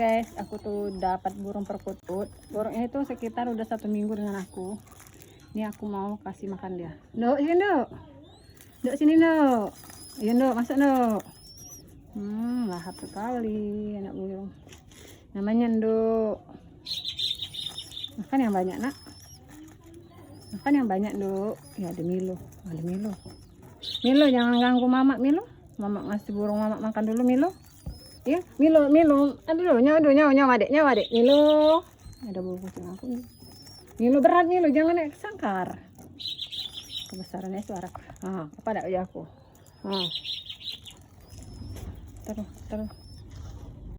Guys, aku tuh dapat burung perkutut. Burung ini tuh sekitar udah 1 minggu dengan aku. Ini aku mau kasih makan dia. Nduk, sini Nduk. Nduk sini Nduk. Iya Nduk, masuk Nduk. Lahap sekali anak burung. Namanya Nduk. Makan yang banyak nak. Makan yang banyak Nduk. Ya ada Milo. Ada Milo. Milo jangan ganggu Mama Milo. Mama ngasih burung Mama makan dulu Milo. Ya, Milo. Aduh, nyawa adek. Milo. Ada bulu kucing aku nih. Milo berat Milo, jangan naik sangkar. Kebesarannya suara. Kepada aku. Terus.